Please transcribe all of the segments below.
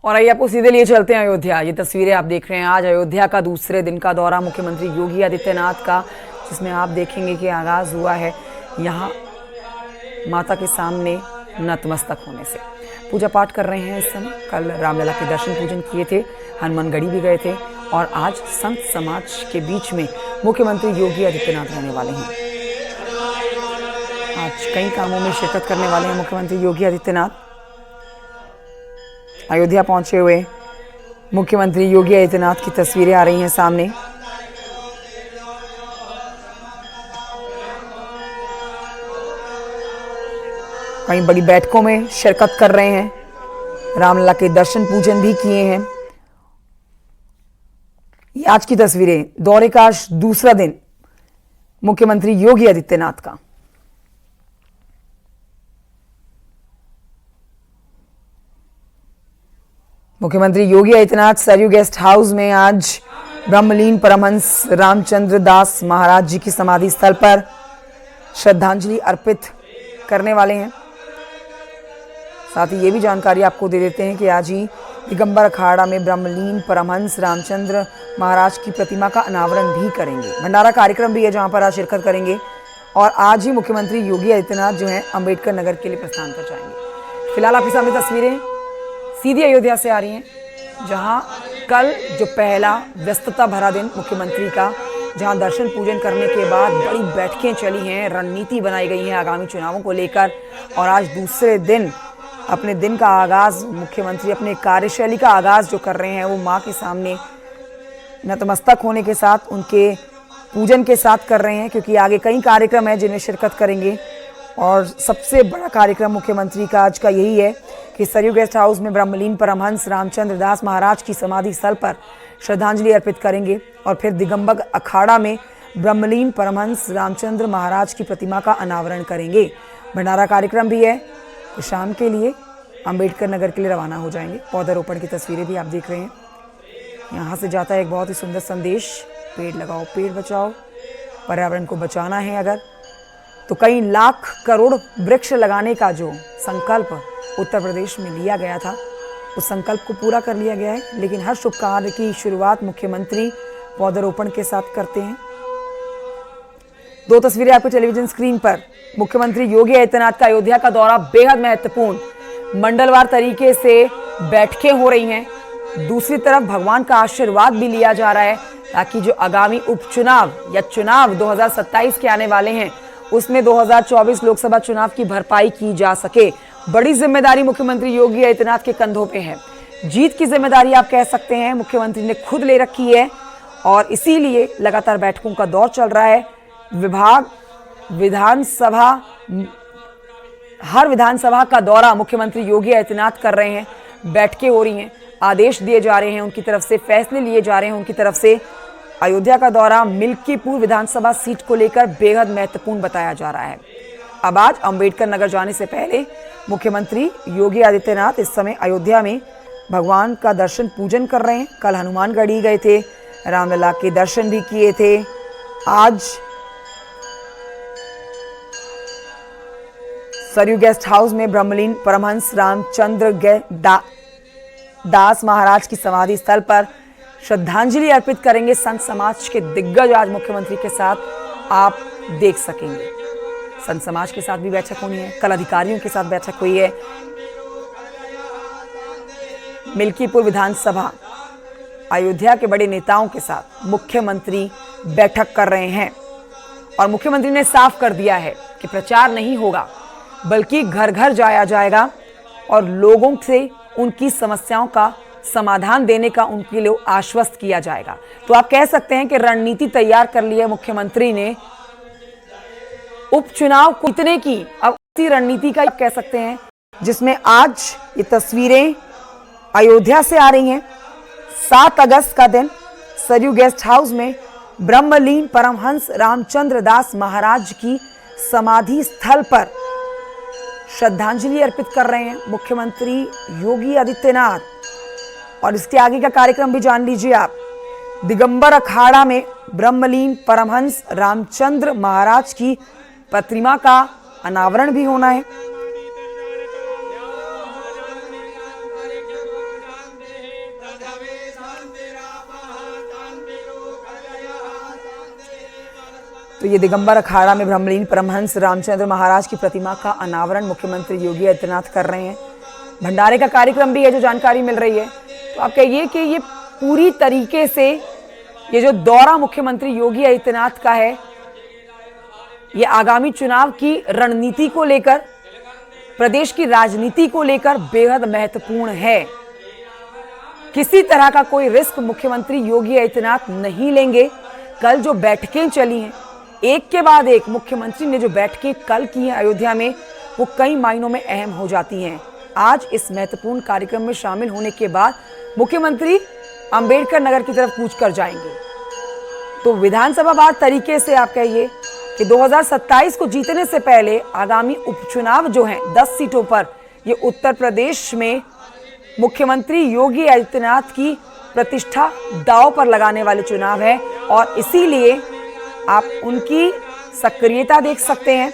और आइए आपको सीधे लिए चलते हैं अयोध्या। ये तस्वीरें आप देख रहे हैं आज अयोध्या का दूसरे दिन का दौरा मुख्यमंत्री योगी आदित्यनाथ का, जिसमें आप देखेंगे कि आगाज हुआ है यहाँ माता के सामने नतमस्तक होने से। पूजा पाठ कर रहे हैं इस समय। कल रामलला के दर्शन पूजन किए थे, हनुमानगढ़ी भी गए थे और आज संत समाज के बीच में मुख्यमंत्री योगी आदित्यनाथ रहने वाले हैं। आज कई कामों में शिरकत करने वाले हैं मुख्यमंत्री योगी आदित्यनाथ। अयोध्या पहुंचे हुए मुख्यमंत्री योगी आदित्यनाथ की तस्वीरें आ रही हैं सामने। कई बड़ी बैठकों में शिरकत कर रहे हैं, रामलला के दर्शन पूजन भी किए हैं। ये आज की तस्वीरें, दौरे का दूसरा दिन मुख्यमंत्री योगी आदित्यनाथ का। मुख्यमंत्री योगी आदित्यनाथ सरयू गेस्ट हाउस में आज ब्रह्मलीन परमहंस रामचंद्र दास महाराज जी की समाधि स्थल पर श्रद्धांजलि अर्पित करने वाले हैं। साथ ही ये भी जानकारी आपको दे देते हैं कि आज ही दिगंबर अखाड़ा में ब्रह्मलीन परमहंस रामचंद्र महाराज की प्रतिमा का अनावरण भी करेंगे। भंडारा कार्यक्रम भी है जहां पर आज शिरकत करेंगे और आज ही मुख्यमंत्री योगी आदित्यनाथ जो हैं अंबेडकर नगर के लिए प्रस्थान कर जाएंगे। फिलहाल आपके सामने तस्वीरें सीधी अयोध्या से आ रही हैं, जहां कल जो पहला व्यस्तता भरा दिन मुख्यमंत्री का, जहां दर्शन पूजन करने के बाद बड़ी बैठकें चली हैं, रणनीति बनाई गई है आगामी चुनावों को लेकर। और आज दूसरे दिन अपने दिन का आगाज मुख्यमंत्री अपने कार्यशैली का आगाज जो कर रहे हैं वो मां के सामने नतमस्तक होने के साथ, उनके पूजन के साथ कर रहे हैं, क्योंकि आगे कई कार्यक्रम हैं जिन्हें शिरकत करेंगे। और सबसे बड़ा कार्यक्रम मुख्यमंत्री का आज का यही है कि सरयू गेस्ट हाउस में ब्रह्मलीन परमहंस रामचंद्र दास महाराज की समाधि स्थल पर श्रद्धांजलि अर्पित करेंगे और फिर दिगंबर अखाड़ा में ब्रह्मलीन परमहंस रामचंद्र महाराज की प्रतिमा का अनावरण करेंगे। भंडारा कार्यक्रम भी है, तो शाम के लिए अंबेडकर नगर के लिए रवाना हो जाएंगे। पौधारोपण की तस्वीरें भी आप देख रहे हैं। यहाँ से जाता है एक बहुत ही सुंदर संदेश, पेड़ लगाओ पेड़ बचाओ। पर्यावरण को बचाना है अगर, तो कई लाख करोड़ वृक्ष लगाने का जो संकल्प उत्तर प्रदेश में लिया गया था, उस संकल्प को पूरा कर लिया गया है। लेकिन हर शुभ कार्य की शुरुआत मुख्यमंत्री पौधारोपण के साथ करते हैं। दो तस्वीरें आपको टेलीविजन स्क्रीन पर। मुख्यमंत्री योगी आदित्यनाथ का अयोध्या का दौरा बेहद महत्वपूर्ण, मंडलवार तरीके से बैठकें हो रही हैं। दूसरी तरफ भगवान का आशीर्वाद भी लिया जा रहा है, ताकि जो आगामी उपचुनाव या चुनाव 2027 के आने वाले हैं, उसमें 2024 लोकसभा चुनाव की भरपाई की जा सके। बड़ी जिम्मेदारी मुख्यमंत्री योगी आदित्यनाथ के कंधों पे है। जीत की जिम्मेदारी आप कह सकते हैं मुख्यमंत्री ने खुद ले रखी है और इसीलिए लगातार बैठकों का दौर चल रहा है। विभाग, विधानसभा, हर विधानसभा का दौरा मुख्यमंत्री योगी आदित्यनाथ कर रहे हैं। बैठकें हो रही हैं, आदेश दिए जा रहे हैं उनकी तरफ से, फैसले लिए जा रहे हैं उनकी तरफ से। अयोध्या का दौरा मिल्कीपुर विधानसभा सीट को लेकर बेहद महत्वपूर्ण बताया जा रहा है। अब आज अंबेडकर नगर जाने से पहले मुख्यमंत्री योगी आदित्यनाथ इस समय अयोध्या में भगवान का दर्शन पूजन कर रहे हैं। कल हनुमानगढ़ी गए थे, रामलला के दर्शन भी किए थे। आज सरयू गेस्ट हाउस में ब्रह्मलीन परमहंस रामचंद्र दास महाराज की समाधि स्थल पर श्रद्धांजलि अर्पित करेंगे। संत समाज के दिग्गज आज मुख्यमंत्री के साथ आप देख सकेंगे। संत समाज के साथ भी बैठक होनी है, कल अधिकारियों के साथ बैठक हुई है। मिल्कीपुर विधानसभा, अयोध्या के बड़े नेताओं के साथ मुख्यमंत्री बैठक कर रहे हैं और मुख्यमंत्री ने साफ कर दिया है कि प्रचार नहीं होगा, बल्कि घर घर जाया जाएगा और लोगों से उनकी समस्याओं का समाधान देने का उनके लिए आश्वस्त किया जाएगा। तो आप कह सकते हैं कि रणनीति तैयार कर ली है मुख्यमंत्री ने उपचुनाव को जीतने की। अब इसी रणनीति का कह सकते हैं, जिसमें आज ये तस्वीरें अयोध्या से आ रही हैं। 7 अगस्त का दिन सरयू गेस्ट हाउस में ब्रह्मलीन परमहंस रामचंद्र दास महाराज की समाधि स्थल पर श्रद्धांजलि अर्पित कर रहे हैं मुख्यमंत्री योगी आदित्यनाथ। और इसके आगे का कार्यक्रम भी जान लीजिए आप। दिगंबर अखाड़ा में ब्रह्मलीन परमहंस रामचंद्र महाराज की प्रतिमा का अनावरण भी होना है। तो ये दिगंबर अखाड़ा में ब्रह्मलीन परमहंस रामचंद्र महाराज की प्रतिमा का अनावरण मुख्यमंत्री योगी आदित्यनाथ कर रहे हैं। भंडारे का कार्यक्रम भी है जो जानकारी मिल रही है। तो आप कहिए कि ये पूरी तरीके से ये जो दौरा मुख्यमंत्री योगी आदित्यनाथ का है, ये आगामी चुनाव की रणनीति को लेकर, प्रदेश की राजनीति को लेकर बेहद महत्वपूर्ण है। किसी तरह का कोई रिस्क मुख्यमंत्री योगी आदित्यनाथ नहीं लेंगे। कल जो बैठकें चली हैं, एक के बाद एक मुख्यमंत्री ने जो बैठकें कल की हैं अयोध्या में, वो कई मायनों में अहम हो जाती हैं। आज इस महत्वपूर्ण कार्यक्रम में शामिल होने के बाद मुख्यमंत्री अंबेडकर नगर की तरफ कूच कर जाएंगे। तो विधानसभावार तरीके से आप कहिए कि 2027 को जीतने से पहले आगामी उपचुनाव जो हैं 10 सीटों पर, ये उत्तर प्रदेश में मुख्यमंत्री योगी आदित्यनाथ की प्रतिष्ठा दांव पर लगाने वाले चुनाव है। और इसीलिए आप उनकी सक्रियता देख सकते हैं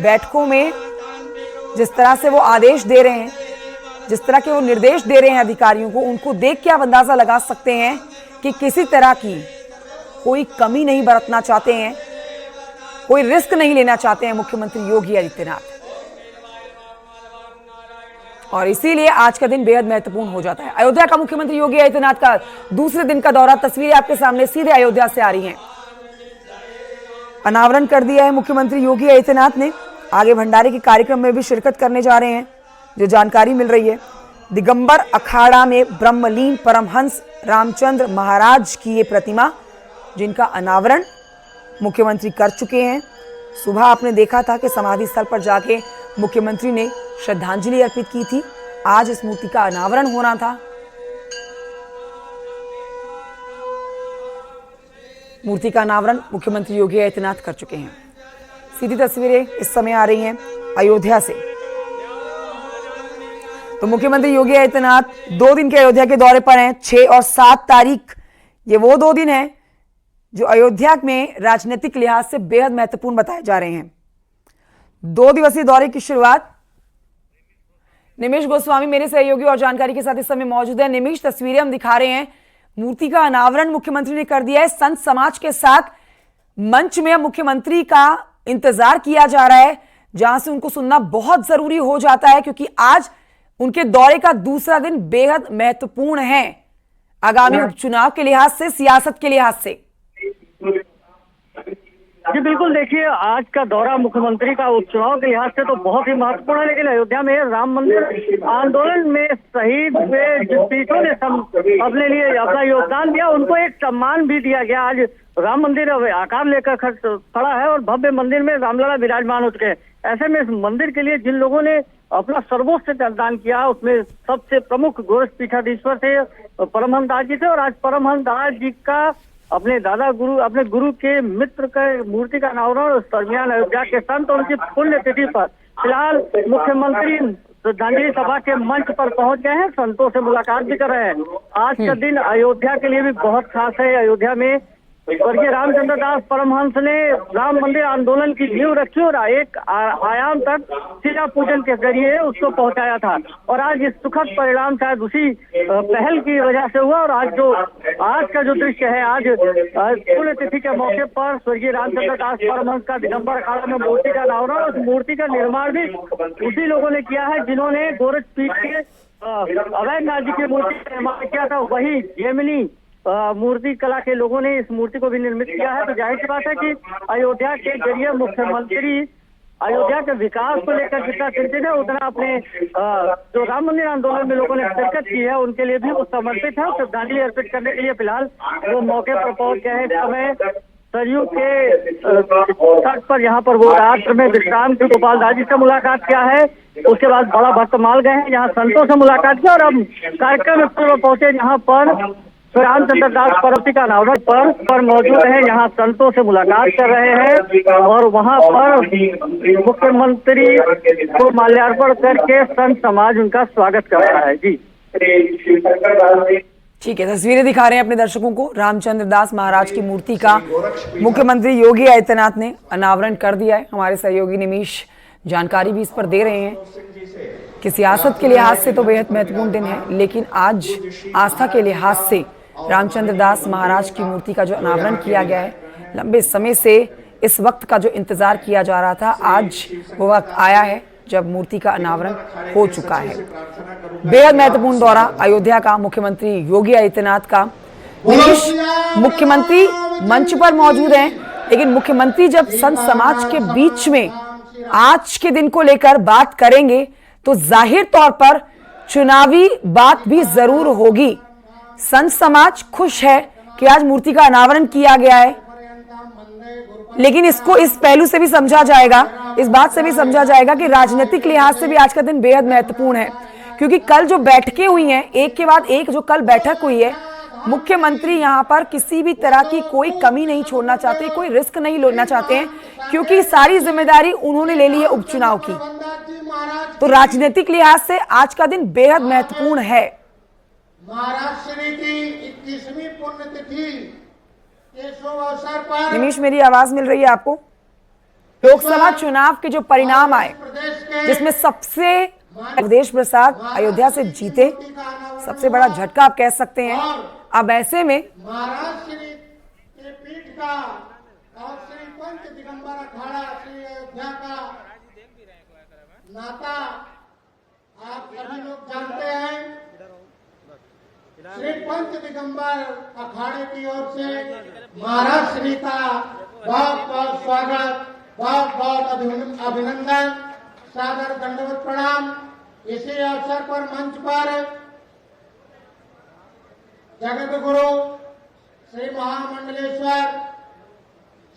बैठकों में, जिस तरह से वो आदेश दे रहे हैं, जिस तरह के वो निर्देश दे रहे हैं अधिकारियों को, उनको देख के आप अंदाजा लगा सकते हैं कि किसी तरह की कोई कमी नहीं बरतना चाहते हैं, कोई रिस्क नहीं लेना चाहते हैं मुख्यमंत्री योगी आदित्यनाथ। और इसीलिए आज का दिन बेहद महत्वपूर्ण हो जाता है। अयोध्या का मुख्यमंत्री योगी आदित्यनाथ का दूसरे दिन का दौरा, तस्वीरें आपके सामने सीधे अयोध्या से आ रही हैं। अनावरण कर दिया है मुख्यमंत्री योगी आदित्यनाथ ने। आगे भंडारे के कार्यक्रम में भी शिरकत करने जा रहे हैं, जो जानकारी मिल रही है। दिगंबर अखाड़ा में ब्रह्मलीन परमहंस रामचंद्र महाराज की ये प्रतिमा, जिनका अनावरण मुख्यमंत्री कर चुके हैं। सुबह आपने देखा था कि समाधि स्थल पर जाके मुख्यमंत्री ने श्रद्धांजलि अर्पित की थी। आज इस मूर्ति का अनावरण होना था। मूर्ति का अनावरण मुख्यमंत्री योगी आदित्यनाथ कर चुके हैं। सीधी तस्वीरें इस समय आ रही हैं अयोध्या से। तो मुख्यमंत्री योगी आदित्यनाथ 2 दिन के अयोध्या के दौरे पर हैं। 6 और 7 तारीख ये वो 2 दिन हैं जो अयोध्या में राजनीतिक लिहाज से बेहद महत्वपूर्ण बताए जा रहे हैं। 2 दिवसीय दौरे की शुरुआत निमिष गोस्वामी मेरे सहयोगी और जानकारी के साथ इस समय मौजूद है। निमिष, तस्वीरें हम दिखा रहे हैं। मूर्ति का अनावरण मुख्यमंत्री ने कर दिया है। संत समाज के साथ मंच में मुख्यमंत्री का इंतजार किया जा रहा है, जहां से उनको सुनना बहुत जरूरी हो जाता है, क्योंकि आज उनके दौरे का दूसरा दिन बेहद महत्वपूर्ण है आगामी उपचुनाव के लिहाज से, सियासत के लिहाज से। जी बिल्कुल, देखिए आज का दौरा मुख्यमंत्री का उपचुनाव के लिहाज से तो बहुत ही महत्वपूर्ण है, लेकिन अयोध्या में राम मंदिर आंदोलन में शहीद हुए जिन पीठों ने अपने लिए अपना योगदान दिया, उनको एक सम्मान भी दिया गया। आज राम मंदिर आकार लेकर खड़ा है और भव्य मंदिर में रामलला विराजमान हो चुके हैं। ऐसे में इस मंदिर के लिए जिन लोगों ने अपना सर्वोच्च दान किया, उसमें सबसे प्रमुख गोरख पीठाधीश्वर थे परमहंस दास जी थे। और आज परमहंस दास जी का अपने गुरु के मित्र का मूर्ति का अनावरण दरमियान अयोध्या के संत और उनकी पुण्य तिथि पर फिलहाल मुख्यमंत्री श्रद्धांजलि सभा के मंच पर पहुंच गए हैं, संतों से मुलाकात भी कर रहे हैं। आज का दिन अयोध्या के लिए भी बहुत खास है। अयोध्या में स्वर्गीय रामचंद्र दास परमहंस ने राम मंदिर आंदोलन की नींव रखी और एक आयाम तक शिला पूजन के जरिए उसको पहुंचाया था। और आज इस सुखद परिणाम शायद उसी पहल की वजह से हुआ। और आज का जो दृश्य है, आज पुण्यतिथि के मौके पर स्वर्गीय रामचंद्र दास परमहंस का दिगंबर अखाड़ा में मूर्ति का अनावरण, उस मूर्ति का निर्माण भी उसी लोगों ने किया है जिन्होंने गोरख पीठ के अवैधनाथ जी की मूर्ति का निर्माण किया था। वही जेमिनी मूर्ति कला के लोगों ने इस मूर्ति को भी निर्मित किया है। तो जाहिर सी बात है कि अयोध्या के जरिए मुख्यमंत्री अयोध्या के विकास को लेकर जितना चिंतित है, उतना अपने जो राम मंदिर आंदोलन में लोगों ने शिरकत की है उनके लिए भी वो समर्पित है। श्रद्धांजलि अर्पित करने के लिए फिलहाल वो मौके पर पहुंच गए हैं। समय सरयू के तट पर यहाँ पर वो रात्र में विश्राम की गोपाल दास जी से मुलाकात किया है। उसके बाद बड़ा भक्तमाल गए हैं, यहाँ संतों से मुलाकात की और अब कार्यक्रम में पहुंचे जहाँ पर रामचंद्र दास परमहंस का अनावरण पर मौजूद है। यहाँ संतों से मुलाकात कर रहे हैं और वहाँ पर मुख्यमंत्री को माल्यार्पण करके संत समाज उनका स्वागत कर रहा है। जी ठीक है, तस्वीरें दिखा रहे हैं अपने दर्शकों को। रामचंद्र दास महाराज की मूर्ति का मुख्यमंत्री योगी आदित्यनाथ ने अनावरण कर दिया है। हमारे सहयोगी निमिष जानकारी भी इस पर दे रहे हैं कि सियासत के लिहाज से तो बेहद महत्वपूर्ण दिन है, लेकिन आज आस्था के लिहाज से रामचंद्र दास महाराज की मूर्ति का जो अनावरण किया गया है, लंबे समय से इस वक्त का जो इंतजार किया जा रहा था, आज वो वक्त आया है जब मूर्ति का अनावरण हो चुका है। बेहद महत्वपूर्ण दौरा अयोध्या का मुख्यमंत्री योगी आदित्यनाथ का। नीतीश मुख्यमंत्री मंच पर मौजूद हैं, लेकिन मुख्यमंत्री जब संत समाज के बीच में आज के दिन को लेकर बात करेंगे तो जाहिर तौर पर चुनावी बात भी जरूर होगी। संत समाज खुश है कि आज मूर्ति का अनावरण किया गया है, लेकिन इसको इस पहलू से भी समझा जाएगा, इस बात से भी समझा जाएगा कि राजनीतिक लिहाज से भी आज का दिन बेहद महत्वपूर्ण है, क्योंकि कल जो बैठकें हुई हैं, एक के बाद एक जो कल बैठक हुई है, मुख्यमंत्री यहां पर किसी भी तरह की कोई कमी नहीं छोड़ना चाहते, कोई रिस्क नहीं लेना चाहते हैं, क्योंकि सारी जिम्मेदारी उन्होंने ले ली है उपचुनाव की। तो राजनीतिक लिहाज से आज का दिन बेहद महत्वपूर्ण है। महाराज श्री की 21वीं पुण्यतिथि के शुभ अवसर पर निमिष, मेरी आवाज मिल रही है आपको? लोकसभा चुनाव के जो परिणाम आए, जिसमें सबसे अवधेश प्रसाद अयोध्या से जीते, सबसे बड़ा झटका आप कह सकते हैं। अब ऐसे में महाराज श्री के पीठ का और श्री पंच दिगंबर अखाड़ा श्री अयोध्या का नाता आप सभी लोग जानते हैं। श्री पंच दिगंबर अखाड़े की ओर से महाराज श्री का बहुत बहुत स्वागत, बहुत बहुत अभिनंदन, सादर दंडवत प्रणाम। इसी अवसर पर मंच पर जगत गुरु श्री महामंडलेश्वर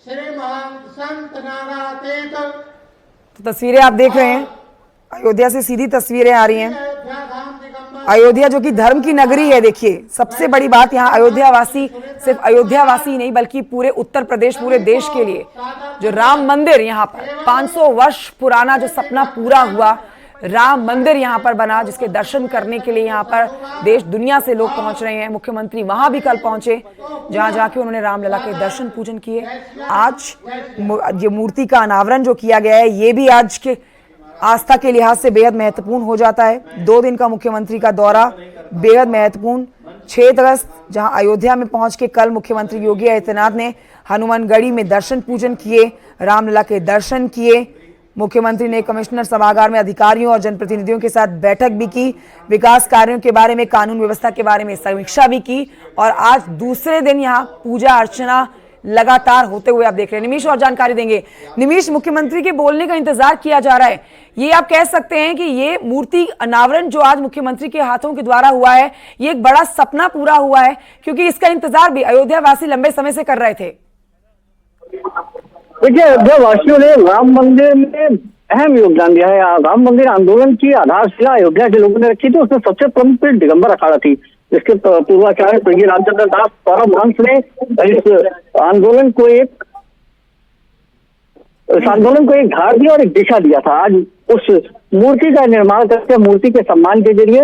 श्री महान संत नागातीत, तो तस्वीरें आप देख रहे हैं, अयोध्या से सीधी तस्वीरें आ रही हैं। अयोध्या धाम दिगंबर अयोध्या जो कि धर्म की नगरी है, देखिए सबसे बड़ी बात यहाँ अयोध्या वासी, सिर्फ अयोध्या वासी नहीं बल्कि पूरे उत्तर प्रदेश, पूरे देश के लिए जो राम मंदिर यहाँ पर 500 वर्ष पुराना जो सपना पूरा हुआ, राम मंदिर यहाँ पर बना, जिसके दर्शन करने के लिए यहाँ पर देश दुनिया से लोग पहुंच रहे हैं। मुख्यमंत्री वहां भी कल पहुंचे, जहां जाके उन्होंने रामलला के दर्शन पूजन किए। आज ये मूर्ति का अनावरण जो किया गया है, ये भी आज के आस्था के लिहाज से बेहद महत्वपूर्ण हो जाता है। 2 दिन का मुख्यमंत्री का दौरा बेहद महत्वपूर्ण। 6 अगस्त जहां अयोध्या में पहुंच के कल मुख्यमंत्री योगी आदित्यनाथ ने हनुमानगढ़ी में दर्शन पूजन किए, रामलला के दर्शन किए। मुख्यमंत्री ने कमिश्नर सभागार में अधिकारियों और जनप्रतिनिधियों के साथ बैठक भी की, विकास कार्यों के बारे में, कानून व्यवस्था के बारे में समीक्षा भी की, और आज दूसरे दिन यहाँ पूजा अर्चना लगातार होते हुए आप देख रहे हैं। निमिष और जानकारी देंगे। निमिष, मुख्यमंत्री के बोलने का इंतजार किया जा रहा है, ये आप कह सकते हैं कि ये मूर्ति अनावरण जो आज मुख्यमंत्री के हाथों के द्वारा हुआ है, ये एक बड़ा सपना पूरा हुआ है, क्योंकि इसका इंतजार भी अयोध्या वासी लंबे समय से कर रहे थे। देखिए, अयोध्या वासियों ने राम मंदिर में अहम योगदान दिया है। राम मंदिर आंदोलन की आधारशिला अयोध्या के लोगों ने रखी थी, उसमें सबसे प्रमुख पीठ दिगंबर अखाड़ा थी, जिसके पूर्वाचार्य स्वर्गीय रामचंद्र दास परमहंस ने इस आंदोलन को एक धार दिया और एक दिशा दिया था। आज उस मूर्ति का निर्माण करके, मूर्ति के सम्मान के जरिए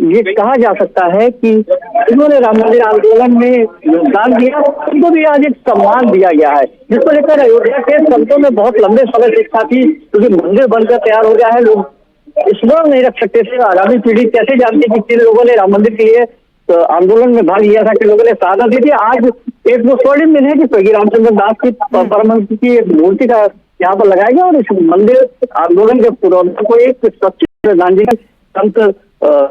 ये कहा जा सकता है कि इन्होंने राम मंदिर आंदोलन में योगदान दिया, उनको भी आज एक सम्मान दिया गया है, जिसको लेकर अयोध्या के संतों में बहुत लंबे समय से इच्छा थी, क्योंकि मंदिर बनकर तैयार हो गया है। लोग स्मरण नहीं रख सकते थे, आगामी पीढ़ी कैसे जानती कि किन लोगों ने राम मंदिर के लिए आंदोलन में भाग लिया था, किन लोगों ने शहादत दी थी। आज एक वो स्वर्णिम दिन है कि स्वर्गीय रामचंद्र दास की परमहंस की एक मूर्ति का यहाँ पर लगाया गया, और इस मंदिर आंदोलन के पुरोधा को एक सच्ची श्रद्धांजलि संत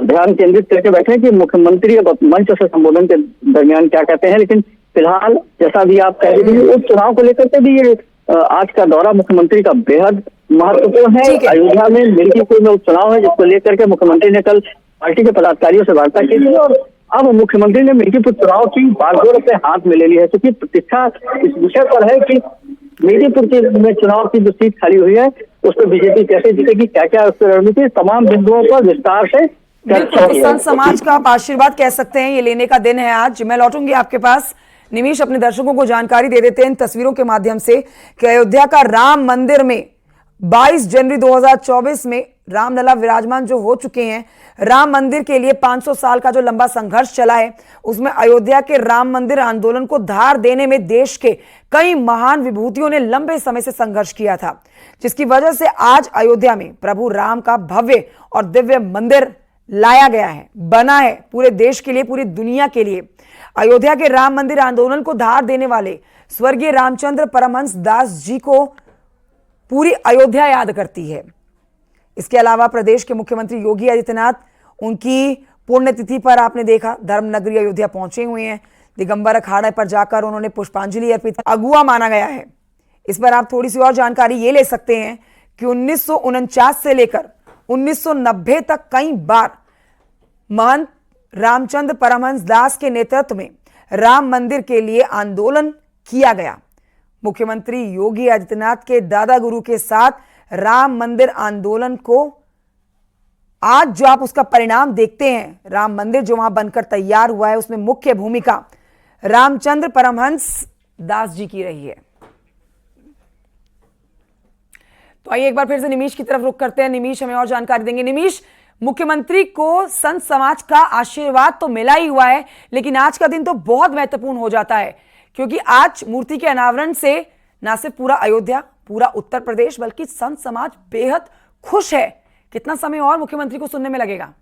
ध्यान केंद्रित करके बैठे कि मुख्यमंत्री मंच से संबोधन के दरमियान क्या कहते हैं। लेकिन फिलहाल जैसा भी आप कह रहे थे, उप चुनाव को लेकर के भी ये आज का दौरा मुख्यमंत्री का बेहद महत्वपूर्ण है। अयोध्या में मिर्कीपुर में उपचुनाव है, जिसको लेकर के मुख्यमंत्री ने कल पार्टी के पदाधिकारियों से वार्ता की थी, और अब मुख्यमंत्री ने मिर्कीपुर चुनाव की बागडोर अपने हाथ में ले ली है, क्योंकि प्रतीक्षा इस विषय पर है कि मिर्कीपुर में चुनाव की जो सीट खाली हुई है, उस पर बीजेपी कैसे जीतेगी, क्या क्या उस पर रणनीति, तमाम बिंदुओं पर विस्तार से संत समाज का आप आशीर्वाद कह सकते हैं, ये लेने का दिन है आज। मैं लौटूंगी आपके पास। निमिष, अपने दर्शकों को जानकारी दे देते हैं इन तस्वीरों के माध्यम से कि अयोध्या का राम मंदिर में 22 जनवरी 2024 में रामलला विराजमान जो हो चुके हैं। राम मंदिर के लिए 500 साल का जो लंबा संघर्ष चला है, उसमें अयोध्या के राम मंदिर आंदोलन को धार देने में देश के कई महान विभूतियों ने लंबे समय से संघर्ष किया था, जिसकी वजह से आज अयोध्या में प्रभु राम का भव्य और दिव्य मंदिर लाया गया है, बना है पूरे देश के लिए, पूरी दुनिया के लिए। अयोध्या के राम मंदिर आंदोलन को धार देने वाले स्वर्गीय रामचंद्र परमहंस दास जी को पूरी अयोध्या याद करती है। इसके अलावा प्रदेश के मुख्यमंत्री योगी आदित्यनाथ उनकी पुण्यतिथि पर आपने देखा धर्मनगरी अयोध्या पहुंचे हुए हैं। दिगंबर अखाड़े पर जाकर उन्होंने पुष्पांजलि अर्पित, अगुआ माना गया है। इस पर आप थोड़ी सी और जानकारी ये ले सकते हैं कि 1949 से लेकर 1990 तक कई बार महंत रामचंद्र परमहंस दास के नेतृत्व में राम मंदिर के लिए आंदोलन किया गया। मुख्यमंत्री योगी आदित्यनाथ के दादा गुरु के साथ राम मंदिर आंदोलन को आज जो आप उसका परिणाम देखते हैं, राम मंदिर जो वहां बनकर तैयार हुआ है, उसमें मुख्य भूमिका रामचंद्र परमहंस दास जी की रही है। तो आइए एक बार फिर से निमीश की तरफ रुख करते हैं। निमीश हमें और जानकारी देंगे। निमीश, मुख्यमंत्री को संत समाज का आशीर्वाद तो मिला ही हुआ है, लेकिन आज का दिन तो बहुत महत्वपूर्ण हो जाता है, क्योंकि आज मूर्ति के अनावरण से न सिर्फ पूरा अयोध्या, पूरा उत्तर प्रदेश, बल्कि संत समाज बेहद खुश है। कितना समय और मुख्यमंत्री को सुनने में लगेगा?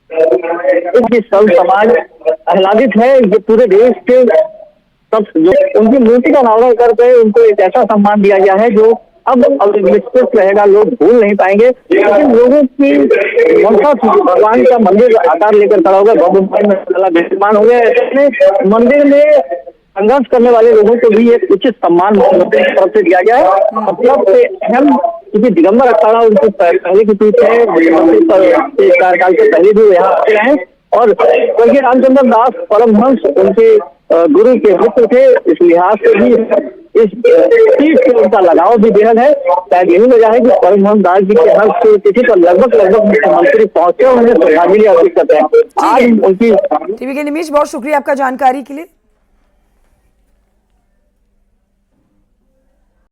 संत समाज आह्लादित है। ये पूरे देश के सब जो उनकी मूर्ति का अनावरण करके उनको एक ऐसा सम्मान दिया गया है जो अब विस्तृत रहेगा, लोग भूल नहीं पाएंगे। लेकिन लोगों की मनसा भगवान का मंदिर आकार लेकर खड़ा होगा, विद्यमान हो गया। ऐसे मंदिर में संघर्ष करने वाले लोगों को भी एक उचित सम्मान मुख्यमंत्री की तरफ से दिया गया है। सबसे अहम, क्योंकि दिगंबर अखाड़ा उनकी पहले की पीठ है, मुख्यमंत्री कार्यकाल से पहले भी यहाँ आते रहे और स्वर्गीय रामचंद्र दास परमहंस उनके गुरु के मित्र थे। इस लिहाज से भी इस चीज से उनका लगाव भी बेहद है। शायद यही वजह है कि परमहंस दास जी के हर तिथि पर लगभग मुख्यमंत्री पहुंचे और उन्हें श्रद्धांजलि अर्पित करते हैं। आज उनकी टीवी के निमीश, बहुत शुक्रिया आपका जानकारी के लिए।